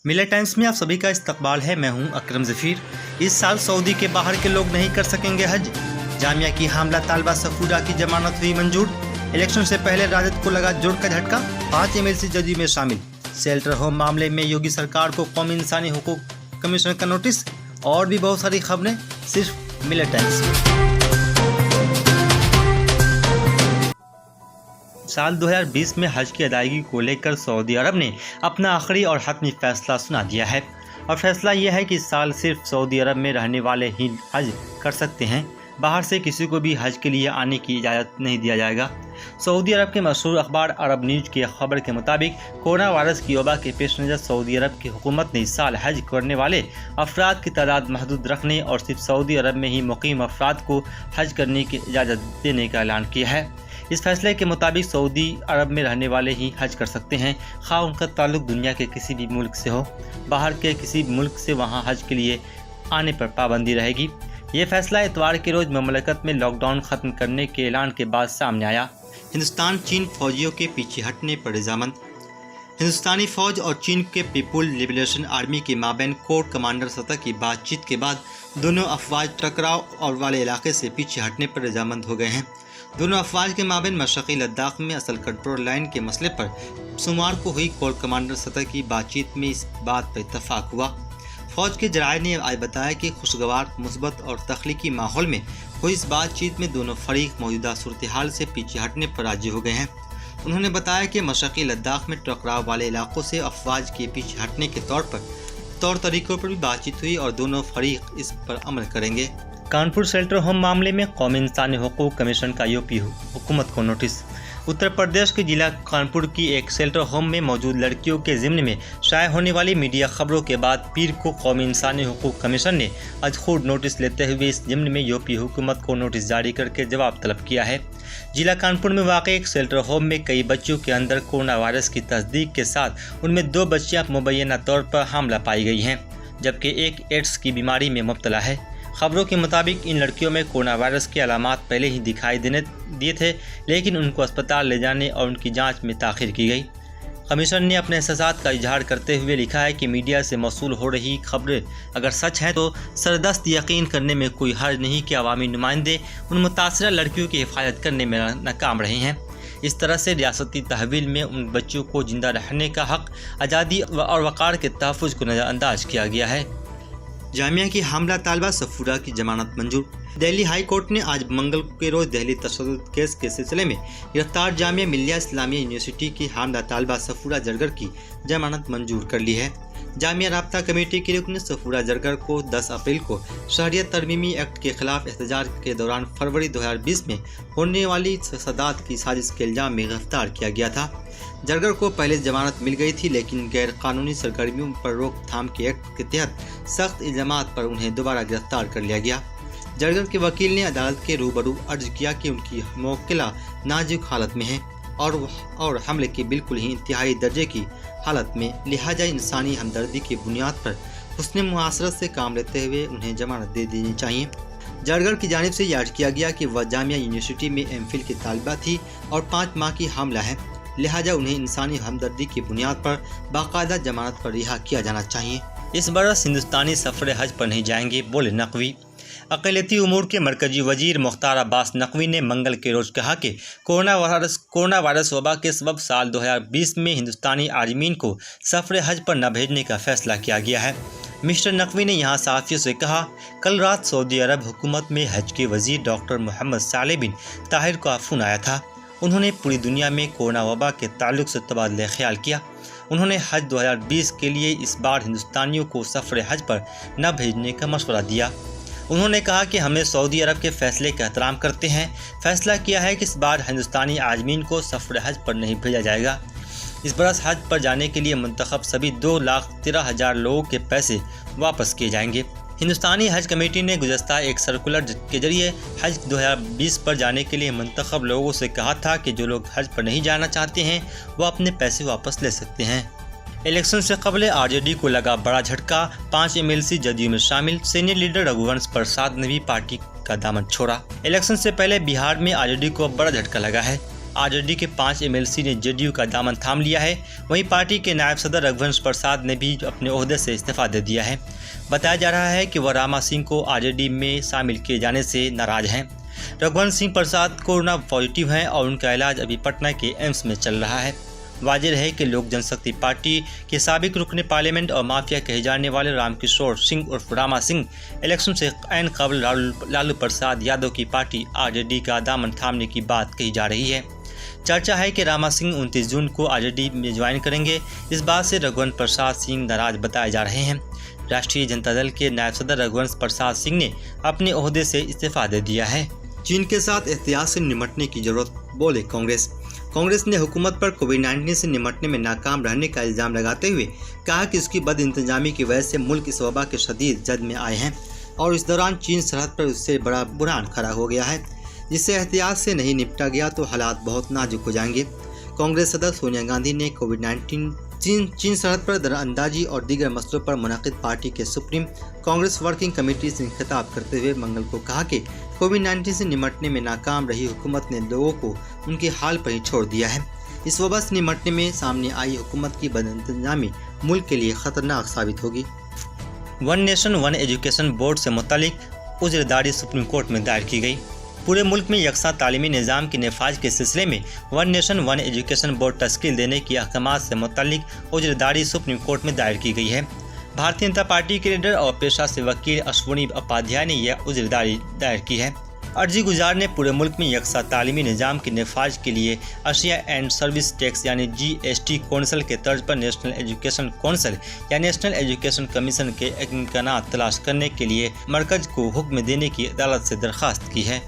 Miller times में आप सभी का इस्तकबाल है। मैं हूं अकरम ज़फ़ीर। इस साल सऊदी के बाहर के लोग नहीं कर सकेंगे हज। जामिया की हामला तालबा सफूरा की जमानत हुई मंजूर। इलेक्शन से पहले राजद को लगा जोर का झटका। 5 MLC जदयू में शामिल। शेल्टर होम मामले में योगी सरकार को कौमी इंसानी हुकूक कमीशन का नोटिस। और भी बहुत सारी खबरें सिर्फ मिलर टाइम्स में। साल 2020 में हज की अदायगी को लेकर सऊदी अरब ने अपना आखिरी और हतमी फैसला सुना दिया है। और फैसला यह है कि इस साल सिर्फ सऊदी अरब में रहने वाले ही हज कर सकते हैं। बाहर से किसी को भी हज के लिए आने की इजाज़त नहीं दिया जाएगा। सऊदी अरब के मशहूर अखबार अरब न्यूज़ की खबर के मुताबिक कोरोना वायरस की वबा के पेश नज़र सऊदी अरब की हुकूमत ने इस साल हज करने वाले अफराद की तादाद महदूद रखने और सिर्फ सऊदी अरब में ही मुकीम अफराद को हज करने की इजाज़त देने का ऐलान किया है। इस फैसले के मुताबिक सऊदी अरब में रहने वाले ही हज कर सकते हैं, खा उनका ताल्लुक दुनिया के किसी भी मुल्क से हो। बाहर के किसी मुल्क से वहां हज के लिए आने पर पाबंदी रहेगी। ये फैसला इतवार के रोज़ ममलकत में लॉकडाउन ख़त्म करने के ऐलान के बाद सामने आया। हिंदुस्तान चीन फौजियों के पीछे हटने पर रजामंद। हिंदुस्तानी फौज और चीन के पीपुल लिबरेशन आर्मी के माबैन कोर कमांडर सतह की बातचीत के बाद दोनों अफवाज टकराव और वाले इलाके से पीछे हटने पर रजामंद हो गए हैं। दोनों अफवाज के माबैन मशरक़ी लद्दाख में असल कंट्रोल लाइन के मसले पर सोमवार को हुई कोर कमांडर सतह की बातचीत में इस बात पर इत्तफाक हुआ। फौज के जराये ने आज बताया कि खुशगवार, मुस्बत और तख्लीकी माहौल में हुई इस बातचीत में दोनों फरीक मौजूदा सूरत हाल से पीछे हटने पर राजी हो गए हैं। उन्होंने बताया कि मशरक़ी लद्दाख में टकराव वाले इलाकों से अफवाज के पीछे हटने के तौर तरीक़ों पर भी बातचीत हुई और दोनों फरीक इस पर अमल करेंगे। कानपुर शेल्टर होम मामले में कौमी इंसानी हुकूक कमीशन का यूपी हुकूमत को नोटिस। उत्तर प्रदेश के जिला कानपुर की एक शेल्टर होम में मौजूद लड़कियों के ज़िम्न में शाये होने वाली मीडिया खबरों के बाद पीर को कौमी इंसानी हुकूक कमीशन ने आज खुद नोटिस लेते हुए इस ज़िम्न में यूपी हुकूमत को नोटिस जारी करके जवाब तलब किया है। जिला कानपुर में वाक़ एक शेल्टर होम में कई बच्चों के अंदर कोरोना वायरस की तस्दीक के साथ उनमें 2 बच्चियाँ मुबैना तौर पर हामला पाई गई हैं, जबकि एक एड्स की बीमारी में मुब्तला है। खबरों के मुताबिक इन लड़कियों में कोरोना वायरस के अलामात पहले ही दिखाई दिए थे, लेकिन उनको अस्पताल ले जाने और उनकी जांच में ताख़ीर की गई। कमीशन ने अपने एहसासात का इजहार करते हुए लिखा है कि मीडिया से मौसूल हो रही खबरें अगर सच हैं तो सरदस्त यकीन करने में कोई हर्ज नहीं कि अवामी नुमाइंदे उन मुतासरा लड़कियों की हिफाजत करने में नाकाम रहे हैं। इस तरह से रियासती तहवील में उन बच्चों को जिंदा रहने का हक, आज़ादी और वक़ार के तहफ़्फ़ुज़ को नज़रअंदाज किया गया है। जामिया की हामला तालबा सफूरा की जमानत मंजूर। दिल्ली हाई कोर्ट ने आज मंगल के रोज़ दिल्ली तशद्दुद केस के सिलसिले में गिरफ्तार जामिया मिल्लिया इस्लामिया यूनिवर्सिटी की हामला तालबा सफूरा जरगर की जमानत मंजूर कर ली है। जामिया राब्ता कमेटी के रुकन सफूरा जरगर को 10 अप्रैल को शहरियत तरमीमी एक्ट के खिलाफ एहतजाज के दौरान फरवरी 2020 में होने वाली फसादात की साजिश के इल्ज़ाम में गिरफ्तार किया गया था। जरगर को पहले जमानत मिल गई थी, लेकिन गैर कानूनी सरगर्मियों पर रोकथाम के एक्ट के तहत सख्त इल्ज़ामात पर उन्हें दोबारा गिरफ्तार कर लिया गया। जरगर के वकील ने अदालत के रूबरू अर्ज किया कि उनकी मौकिला नाजुक हालत में है और हमले की बिल्कुल ही इंतहाई दर्जे की हालत में, लिहाजा इंसानी हमदर्दी की बुनियाद पर हुस्न मुआशरत से काम लेते हुए उन्हें जमानत दे देनी चाहिए। जरगर की जानिब से याद किया गया कि वह जामिया यूनिवर्सिटी में MPhil की तालिबा थी और 5 माह की हामला है, लिहाजा उन्हें इंसानी हमदर्दी की बुनियाद पर बाकायदा जमानत पर रिहा किया जाना चाहिए। इस बरस हिंदुस्तानी सफ़र हज पर नहीं जाएंगे, बोले नकवी। अक़लियती उमूर के मरकजी वजीर मुख्तार अब्बास नकवी ने मंगल के रोज़ कहा कि कोरोना वायरस वबा के सबब साल 2020 में हिंदुस्तानी आज़मीन को सफ़र हज पर न भेजने का फ़ैसला किया गया है। मिस्टर नकवी ने यहाँ सहाफ़ियों से कहा, कल रात सऊदी अरब हुकूमत में हज के वज़ीर डॉक्टर मोहम्मद सालेह बिन ताहिर का फ़ोन आया था। उन्होंने पूरी दुनिया में कोरोना वबा के ताल्लुक़ से तबादला ख्याल किया। उन्होंने हज 2020 के लिए इस बार हिंदुस्तानियों को सफ़र हज पर न भेजने का मशवरा दिया। उन्होंने कहा कि हमें सऊदी अरब के फ़ैसले का एहतराम करते हैं। फ़ैसला किया है कि इस बार हिंदुस्तानी आज़मीन को सफ़र हज पर नहीं भेजा जाएगा। इस बरस हज पर जाने के लिए मुंतखब सभी 2,13,000 लोगों के पैसे वापस किए जाएंगे। हिंदुस्तानी हज कमेटी ने गुज़श्ता एक सर्कुलर के जरिए हज 2020 पर जाने के लिए मुंतखब लोगों से कहा था कि जो लोग हज पर नहीं जाना चाहते हैं वो अपने पैसे वापस ले सकते हैं। इलेक्शन से कबल RJD को लगा बड़ा झटका। 5 MLC जदयू में शामिल। सीनियर लीडर रघुवंश प्रसाद ने भी पार्टी का दामन छोड़ा। इलेक्शन से पहले बिहार में RJD को बड़ा झटका लगा है। आरजेडी के 5 एमएलसी ने जेडीयू का दामन थाम लिया है। वहीं पार्टी के नायब सदर रघुवंश प्रसाद ने भी अपने ओहदे से इस्तीफा दे दिया है। बताया जा रहा है कि वह रामा सिंह को आरजेडी में शामिल किए जाने से नाराज हैं। रघुवंश सिंह प्रसाद कोरोना पॉजिटिव हैं और उनका इलाज अभी पटना के एम्स में चल रहा है। वाजिब है कि लोक जनशक्ति पार्टी के साबिक रुकने पार्लियामेंट और माफिया कहे जाने वाले रामकिशोर सिंह उर्फ रामा सिंह इलेक्शन से ऐन कबल लालू प्रसाद यादव की पार्टी आरजेडी का दामन थामने की बात कही जा रही है। चर्चा है कि रामा सिंह 29 जून को आरजेडी में ज्वाइन करेंगे। इस बात से रघुवंश प्रसाद सिंह नाराज बताए जा रहे हैं। राष्ट्रीय जनता दल के नायब सदर रघुवंश प्रसाद सिंह ने अपने ओहदे से इस्तीफा दे दिया है। चीन के साथ एहतियात से निपटने की जरूरत, बोले कांग्रेस ने हुकूमत पर कोविड-19 से निपटने में नाकाम रहने का इल्ज़ाम लगाते हुए कहा कि उसकी बदइंतजामी की वजह से मुल्क इस वबा के शदीद जद में आए हैं और इस दौरान चीन सरहद पर उससे बड़ा बुरहान खड़ा हो गया है, जिससे एहतियात से नहीं निपटा गया तो हालात बहुत नाजुक हो जाएंगे। कांग्रेस सदर सोनिया गांधी ने कोविड-19 चीन सरहद पर दरअंदाजी और दीगर मसलों पर मुनक़िद पार्टी के सुप्रीम कांग्रेस वर्किंग कमेटी से खिताब करते हुए मंगल को कहा कि कोविड-19 से निपटने में नाकाम रही हुकूमत ने लोगों को उनके हाल पर ही छोड़ दिया है। इस वबा से निपटने में सामने आई हुकूमत की बदइंतजामी मुल्क के लिए खतरनाक साबित होगी। One nation one education board से मुतालिक उज़्रदारी सुप्रीम कोर्ट में दायर की गई। पूरे मुल्क में यकसा तालीमी निज़ाम के नफाज के सिलसिले में one nation one education board तश्कील देने की अहकामात से मुतालिक उज़्रदारी सुप्रीम कोर्ट में दायर की गई है। भारतीय जनता पार्टी के लीडर और पेशा से वकील अश्विनी उपाध्याय ने यह उज़्रदारी दायर की है। अर्जी गुजार ने पूरे मुल्क में यकसा तालीमी निज़ाम के नफाज के लिए अशिया एंड सर्विस टैक्स यानी GST कौंसिल के तर्ज पर नेशनल एजुकेशन कौंसिल या नेशनल एजुकेशन कमीशन के इम्कानात तलाश करने के लिए मरकज़ को हुक्म देने की अदालत से दरख्वास्त की है।